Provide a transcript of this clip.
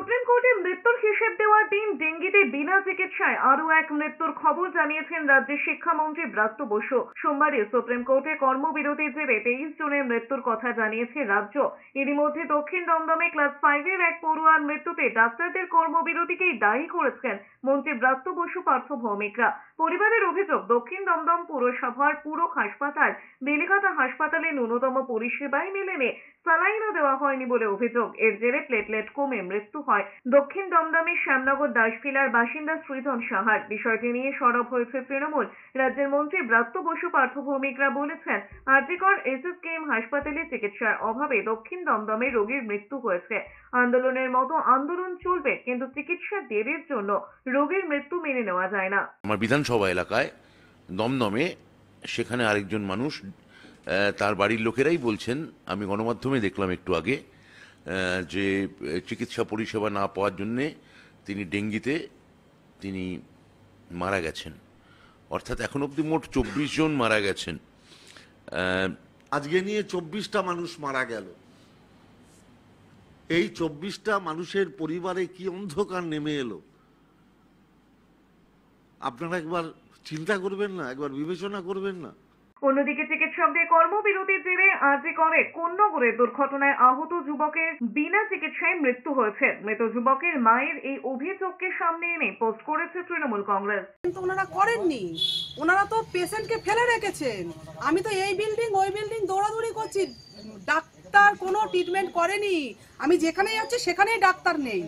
Supreme কোর্টে মৃত্যুর হিসেব দেওয়ার দিন ডেঙ্গিতে বিনা চিকিৎসায় আরও এক মৃত্যুর খবর জানিয়েছেন রাজ্যের শিক্ষামন্ত্রী ব্রাত্য বসু। সোমবারই সুপ্রিম কোর্টে কর্মবিরতির জেরে 23 জনের মৃত্যুর কথা জানিয়েছে রাজ্য। এরই মধ্যে দক্ষিণ দমদমে ক্লাস 5-এর এক পড়ুয়ার মৃত্যুতে ডাক্তারদের কর্মবিরতিকেই দায়ী করেছেন মন্ত্রী ব্রাত্য বসু পার্থ ভৌমিকরা। পরিবারের অভিযোগ, দক্ষিণ দমদম পুরসভার পুরো হাসপাতাল বেলেঘাটা হাসপাতালে ন্যূনতম পরিষেবাই মেলেনি, স্যালাইনও দেওয়া হয়নি বলে অভিযোগ। এর জেরে প্লেটলেট কমে মৃত্যু হয় দক্ষিণ দমদমের শ্যামনগর দাসভিলার বাসিন্দা শ্রীধন সাহার। বিষয়টি নিয়ে সরব হয়েছে তৃণমূল। রাজ্যের মন্ত্রী ব্রাত্য বসু পার্থ ভৌমিকরা বলেছেন, আরজিকর এসএসকেএম হাসপাতালে চিকিৎসার অভাবে দক্ষিণ দমদমে রোগীর মৃত্যু হয়েছে। আন্দোলনের মতো আন্দোলন চলবে, কিন্তু চিকিৎসা দেরির জন্য রোগীর মৃত্যু মেনে নেওয়া যায় না। আমার বিধানসভা এলাকায় দমদমে সেখানে আরেকজন মানুষ, তার বাড়ির লোকেরাই বলছেন, আমি গণমাধ্যমে দেখলাম একটু আগে, যে চিকিৎসা পরিষেবা না পাওয়ার জন্যে তিনি ডেঙ্গিতে মারা গেছেন। অর্থাৎ এখন অবধি মোট 24 জন মারা গেছেন। আজকে নিয়ে 24টা মানুষ মারা গেল। এই 24টা মানুষের পরিবারে কি অন্ধকার নেমে এলো, আপনারা একবার চিন্তা করবেন না, একবার বিবেচনা করবেন না? অন্যদিকে চিকিৎসকদের কর্মবিরতির জেরে আরজিকরে কোন্নগরের দুর্ঘটনায় আহত যুবকের বিনা চিকিৎসায় মৃত্যু হয়েছে। মৃত যুবকের মায়ের এই অভিযোগকে সামনে এনে পোস্ট করেছে তৃণমূল কংগ্রেস। কিন্তু ওনারা করেননি, ওনারা তো পেশেন্টকে ফেলে রেখেছেন। আমি তো এই বিল্ডিং ওই বিল্ডিং দৌড়াদৌড়ি করছি, ডাক্তার কোনো ট্রিটমেন্ট করেনি। আমি যেখানেই যাচ্ছি সেখানেই ডাক্তার নেই।